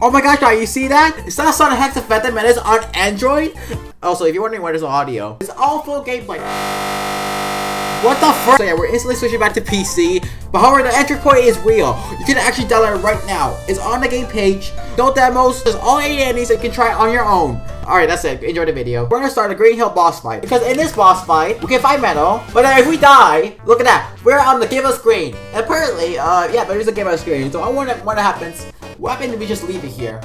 Oh my gosh, you see that? It's not Sonic.HEX Infected Menace on Android? Also, if you're wondering where there's no audio, it's all full gameplay. What the frick? So yeah, we're instantly switching back to PC. But however, the entry point is real. You can actually download it right now. It's on the game page. No demos. There's all 8 endings that you can try on your own. Alright, that's it. Enjoy the video. We're gonna start a Green Hill boss fight. Because in this boss fight, we can fight metal. But then if we die, look at that. We're on the give us screen. And apparently, yeah, there is a give us screen. So I wonder what happens. What happens if we just leave it here?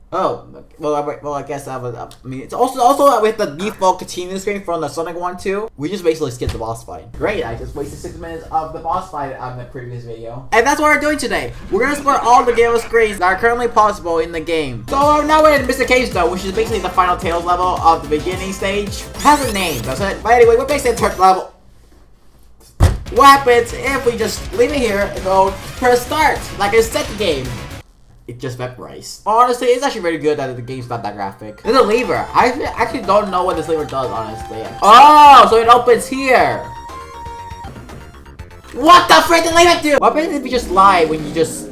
Oh, well, I guess that was. I mean, it's also with the default continue screen from the Sonic 1.2. We just basically skipped the boss fight. Great, I just wasted 6 minutes of the boss fight on the previous video. And that's what we're doing today. We're gonna explore all the game screens that are currently possible in the game. So now we're in Mr. Cave's though, which is basically the final Tails level of the beginning stage. It has a name, doesn't it? But anyway, we're basically the third level. What happens if we just leave it here and go press start, like I set the game? It just vaporized. Honestly, it's actually very good that the game's not that graphic. There's a lever. I actually don't know what this lever does, honestly. Oh, so it opens here. What the frick did the lever do? What happens if you just lie when you just...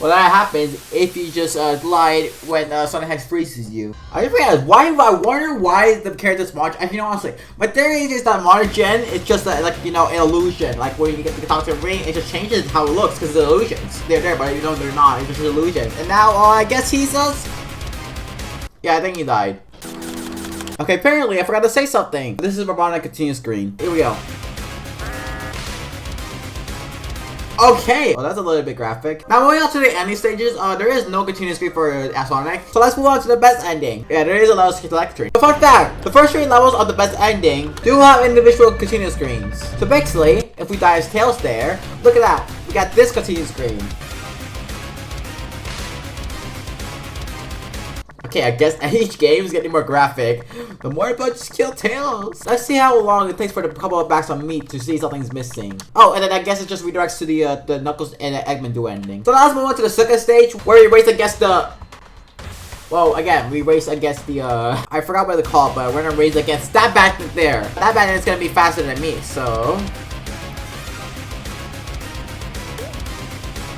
Well, that happens if you just lied when Sonic.HEX freezes you. I just realized, I wonder why the characters march. And you know, honestly, my theory is that modern gen is just like, you know, an illusion. Like when you get the toxic ring, it just changes how it looks because it's illusions. They're there, but you know they're not. It's just an illusion. And now, I guess he says... Yeah, I think he died. Okay, apparently I forgot to say something. This is on a continue screen. Here we go. Okay, well that's a little bit graphic. Now moving on to the ending stages, there is no continuous screen for Sonic. So let's move on to the best ending. Yeah, there is a level select tree. But fun fact, the first 3 levels of the best ending do have individual continuous screens. So basically, if we die as Tails there, look at that. We got this continuous screen. Okay, I guess each game is getting more graphic. The more about just kill Tails. Let's see how long it takes for the couple of backs on meat to see something's missing. Oh, and then I guess it just redirects to the Knuckles and the Eggman duo ending. So now let's move on to the second stage where we race against the... Well, again, we race against the, I forgot what they call it, but we're gonna race against that bandit there. That bandit is gonna be faster than me, so...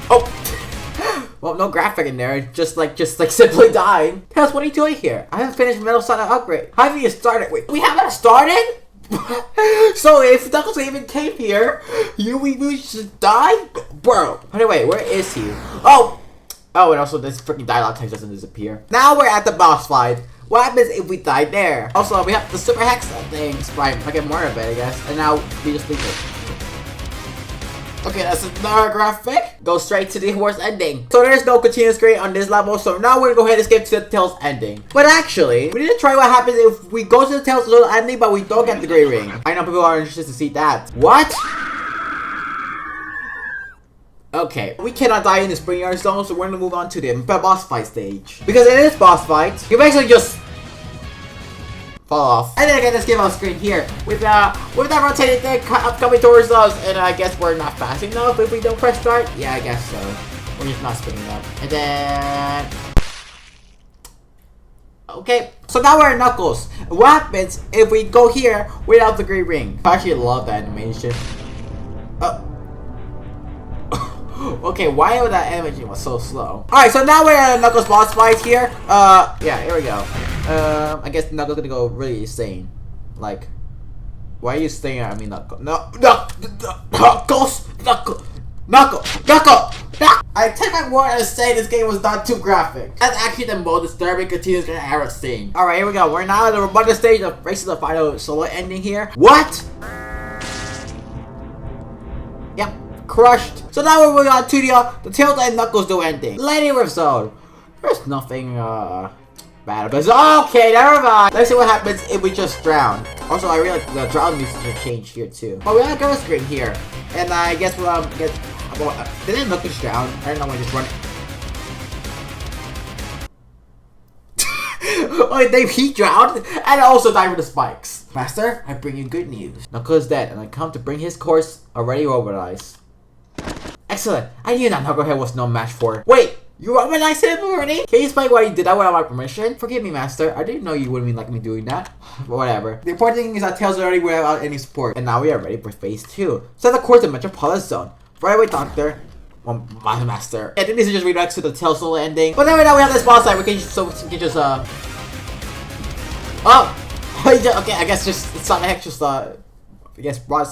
Oh! Well, no graphic in there, just like simply died. Tails, what are you doing here? I haven't finished Metal Sonic Upgrade. How have you started? Wait, we haven't started? So if Knuckles even came here, we should die? Bro. Anyway, where is he? Oh! Oh, and also this freaking dialogue text doesn't disappear. Now we're at the boss fight. What happens if we die there? Also, we have the Super Hex thing. Right, I get more of it, I guess. And now we just leave it. Okay, that's another graphic. Go straight to the worst ending. So there's no continuous screen on this level. So now we're gonna go ahead and skip to the Tails ending. But actually, we need to try what happens if we go to the Tails ending, but we don't get the gray ring. I know people are interested to see that. What? Okay, we cannot die in the Spring Yard Zone, so we're gonna move on to the boss fight stage. Because in this boss fight, you basically just fall off. And then I get this give out screen here with that rotating thing coming towards us, and I guess we're not fast enough if we don't press start. Yeah, I guess so. We're just not spinning up. And then okay, so now we're at Knuckles. What happens if we go here without the green ring? I actually love that animation. Okay, why would that animation was so slow? Alright, so now we're at a Knuckles boss fight here. Yeah, here we go. I guess Knuckles gonna go really insane. Like, why are you saying I mean Knuckles? Knuckles! I take my word and say this game was not too graphic. That's actually the most disturbing continuous game I've ever seen. Alright, here we go. We're now at the robotic stage of racing the final solo ending here. What? Yep. Crushed. So now we're moving on to the Tails and Knuckles do ending. Lady Zone. There's nothing bad about it. Okay, never mind. Let's see what happens if we just drown. Also, I really like the drown music to change here too. But we have a girl screen here, and I guess we'll didn't Knuckles drown? I don't know why I just run. Oh, he drowned and also died with the spikes. Master, I bring you good news. Knuckles is dead, and I come to bring his course already robotized. Excellent. I knew that Knucklehead was no match for. Wait, you robotized him already? Can you explain why you did that without my permission? Forgive me, Master. I didn't know you wouldn't like me doing that. But whatever. The important thing is that Tails is already without any support, and now we are ready for phase 2. Set the course to Metropolis Zone. Right away, Doctor. Master. I think this is just redirects to the Tails solo ending. But then right now we have this boss fight. We can just, oh! Okay, I guess just, Sonic.HEX just, I guess brought,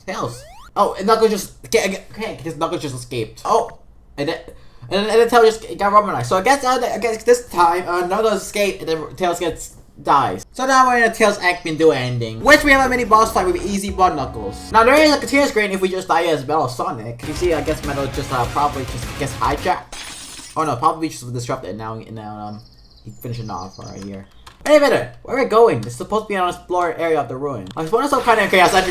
Tails. Oh, and Knuckles just, okay, because Knuckles just escaped. Oh! And then Tails just got Romanized. So I guess this time, Knuckles escaped, and then Tails dies. So now we're in a Tails Eggman duo ending, which we have a mini boss fight with Easy Blood Knuckles. Now there is a continuous screen if we just die as Metal Sonic. You see, I guess Metal just probably just gets hijacked. Oh no, probably just disrupted. Now he's finishing off right here. Hey minute, where are we going? This is supposed to be an unexplored area of the ruin. I was wondering some kind of chaos. I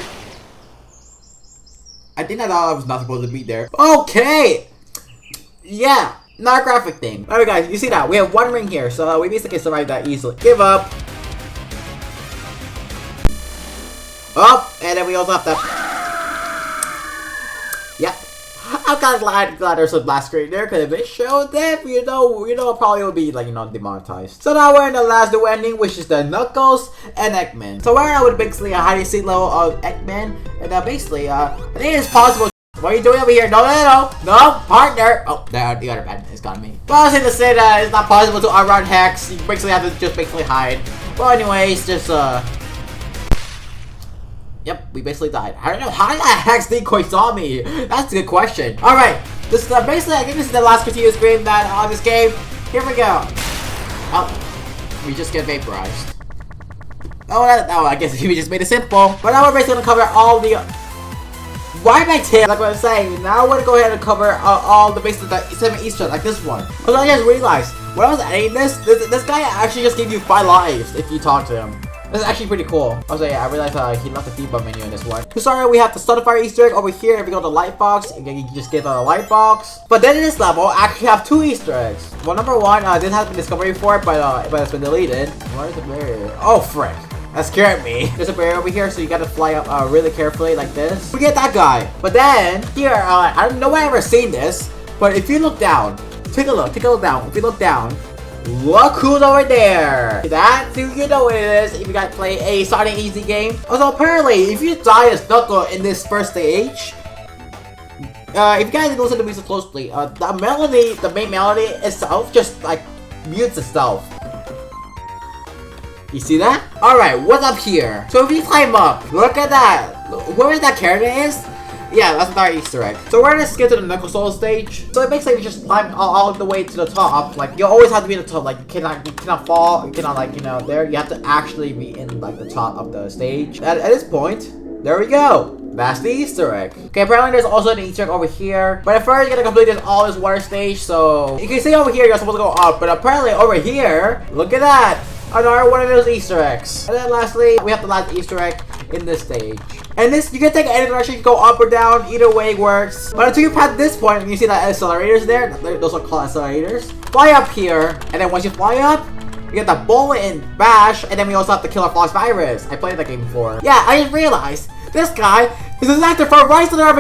think I thought I was not supposed to be there. Okay, yeah. Not a graphic thing. Alright guys, you see that? We have one ring here, so we basically survived that easily. Give up. Up, and then we also have that. Yeah. I'm kind of glad there's a blast screen there, because if it showed them, you know, probably would be like, demonetized. So now we're in the last duo ending, which is the Knuckles and Eggman. So we're now with basically a high seat level of Eggman, and basically, I think it's possible. What are you doing over here? No, partner! Oh, the other bad has got me. Well, I was going to say that it's not possible to outrun Hex. You basically have to just basically hide. Well, anyways, just, yep, we basically died. I don't know, how did that Hex decoy saw me? That's a good question. Alright, this is, basically, I think this is the last continuous game that, on this game. Here we go. Oh, we just get vaporized. Oh, I guess we just made it simple. But now we're basically going to cover all the... Why am I tail? Like what I'm saying, now I want to go ahead and cover all the basically the 7 Easter eggs, like this one. Because I just realized, when I was editing this guy actually just gave you 5 lives if you talk to him. This is actually pretty cool. Also, yeah, I realized he left the debug menu in this one. So sorry, we have the Starfire Easter egg over here. If you go to the light box, you can just get the light box. But then in this level, I actually have 2 Easter eggs. Well, number 1, this has been discovered before, but it's been deleted. Where's the barrier? Oh, frick. That scared me. There's a barrier over here, so you gotta fly up really carefully like this. Forget that guy. But then, here, I don't know if I've ever seen this, but if you look down, take a look down. If you look down, look who's over there. That's who you know what it is if you guys play a Sonic.exe game. Also, apparently, if you die as Knuckles in this first stage, if you guys listen to me so closely, the main melody itself just, like, mutes itself. You see that? Alright, what's up here? So if you climb up, look at that. Where that character is? Yeah, that's another Easter egg. So we're gonna skip to the Knuckles Soul stage. So it basically you just climb all the way to the top. Like, you always have to be at the top. Like, you cannot fall. You cannot, like, there. You have to actually be in, like, the top of the stage. At this point, there we go. That's the Easter egg. Okay, apparently there's also an Easter egg over here. But at first, you're gonna complete this water stage. So you can see over here, you're supposed to go up. But apparently over here, look at that. Another one of those Easter eggs. And then lastly, we have the last Easter egg in this stage. And this, you can take any direction, you can go up or down, either way works. But until you pass this point, and you see that accelerators there, those are called accelerators. Fly up here, and then once you fly up, you get the bullet and bash, and then we also have the Killer Fox virus. I played that game before. Yeah, I just realized, this guy is an actor for Rise of the Armageddon.